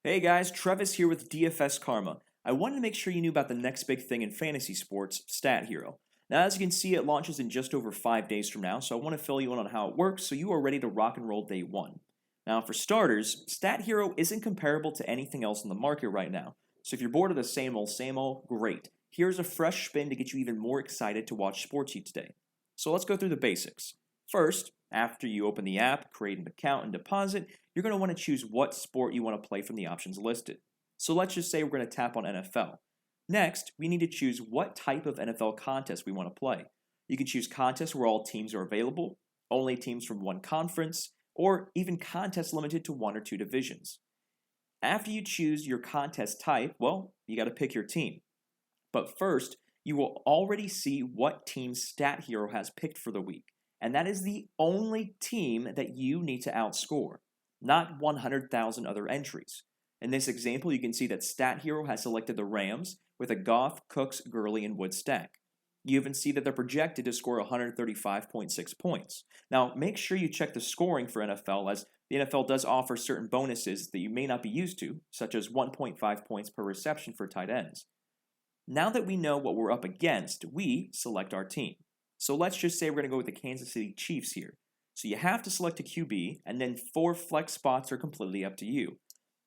Hey guys, Trevis here with DFS Karma. I wanted to make sure you knew about the next big thing in fantasy sports, StatHero. Now, as you can see, it launches in just over 5 days from now, so I want to fill you in on how it works so you are ready to rock and roll day one. Now, for starters, StatHero isn't comparable to anything else in the market right now, so if you're bored of the same old, great. Here's a fresh spin to get you even more excited to watch sports heat today. So let's go through the basics. First, after you open the app, create an account, and deposit, you're going to want to choose what sport you want to play from the options listed. So let's just say we're going to tap on NFL. Next, we need to choose what type of NFL contest we want to play. You can choose contests where all teams are available, only teams from one conference, or even contests limited to one or two divisions. After you choose your contest type, well, you got to pick your team. But first, you will already see what team StatHero has picked for the week, and that is the only team that you need to outscore, not 100,000 other entries. In this example, you can see that StatHero has selected the Rams with a Goff, Cooks, Gurley, and Wood stack. You even see that they're projected to score 135.6 points. Now, make sure you check the scoring for NFL, as the NFL does offer certain bonuses that you may not be used to, such as 1.5 points per reception for tight ends. Now that we know what we're up against, we select our team. So let's just say we're going to go with the Kansas City Chiefs here. So you have to select a QB, and then 4 flex spots are completely up to you.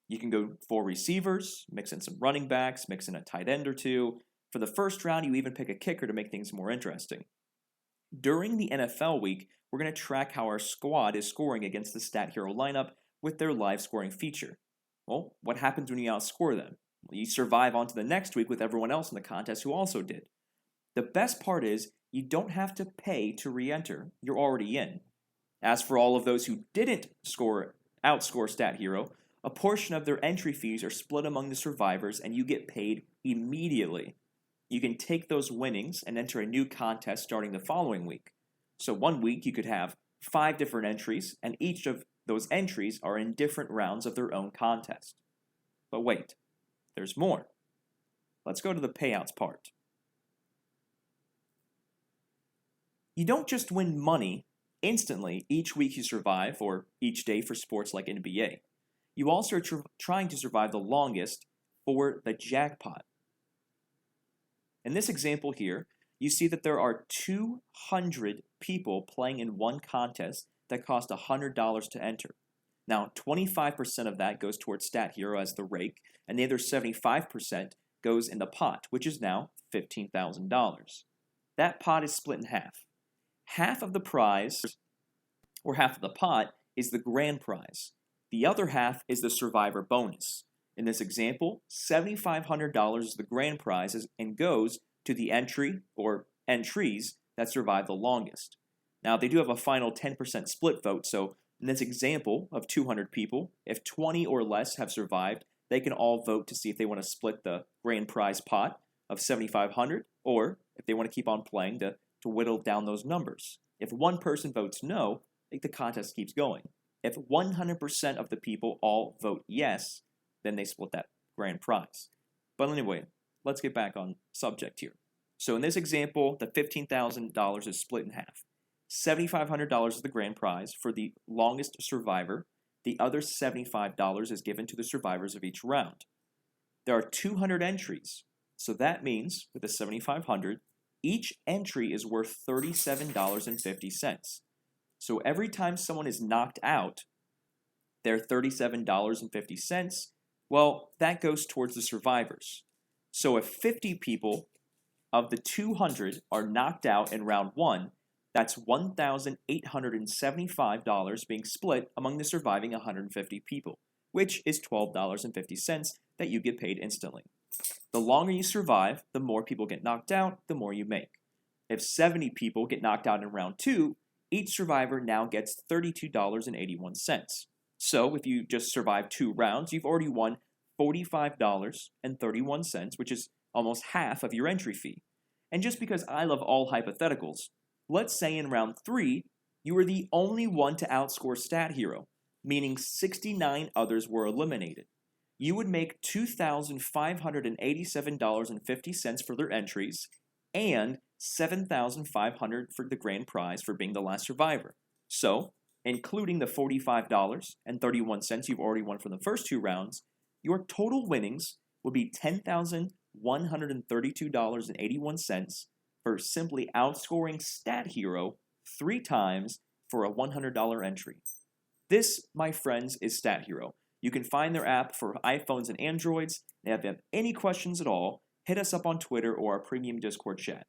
You can go 4 receivers, mix in some running backs, mix in a tight end or two. For the first round, you even pick a kicker to make things more interesting. During the NFL week, we're going to track how our squad is scoring against the StatHero lineup with their live scoring feature. Well, what happens when you outscore them? Well, you survive on to the next week with everyone else in the contest who also did. The best part is you don't have to pay to re-enter. You're already in. As for all of those who didn't outscore StatHero, a portion of their entry fees are split among the survivors and you get paid immediately. You can take those winnings and enter a new contest starting the following week. So one week you could have 5 different entries, and each of those entries are in different rounds of their own contest. But wait, there's more. Let's go to the payouts part. You don't just win money instantly each week you survive, or each day for sports like NBA. You also are trying to survive the longest for the jackpot. In this example here, you see that there are 200 people playing in one contest that cost $100 to enter. Now, 25% of that goes towards StatHero as the rake, and the other 75% goes in the pot, which is now $15,000. That pot is split in half. Half of the prize, or half of the pot, is the grand prize. The other half is the survivor bonus. In this example, $7,500 is the grand prize and goes to the entry or entries that survive the longest. Now, they do have a final 10% split vote, so in this example of 200 people, if 20 or less have survived, they can all vote to see if they want to split the grand prize pot of $7,500, or if they want to keep on playing to whittle down those numbers. If one person votes no, the contest keeps going. If 100% of the people all vote yes, then they split that grand prize. But anyway, let's get back on subject here. So in this example, the $15,000 is split in half. $7,500 is the grand prize for the longest survivor. The other $75 is given to the survivors of each round. There are 200 entries, so that means with the $7,500, each entry is worth $37.50. So every time someone is knocked out, their $37.50, well, that goes towards the survivors. So if 50 people of the 200 are knocked out in round 1, that's $1,875 being split among the surviving 150 people, which is $12.50 that you get paid instantly. The longer you survive, the more people get knocked out, the more you make. If 70 people get knocked out in round 2, each survivor now gets $32.81. So if you just survive 2 rounds, you've already won $45.31, which is almost half of your entry fee. And just because I love all hypotheticals, let's say in round 3, you were the only one to outscore StatHero, meaning 69 others were eliminated. You would make $2,587.50 for their entries and $7,500 for the grand prize for being the last survivor. So, including the $45.31 you've already won from the first 2 rounds, your total winnings would be $10,132.81 for simply outscoring StatHero 3 times for a $100 entry. This, my friends, is StatHero. You can find their app for iPhones and Androids. And if you have any questions at all, hit us up on Twitter or our premium Discord chat.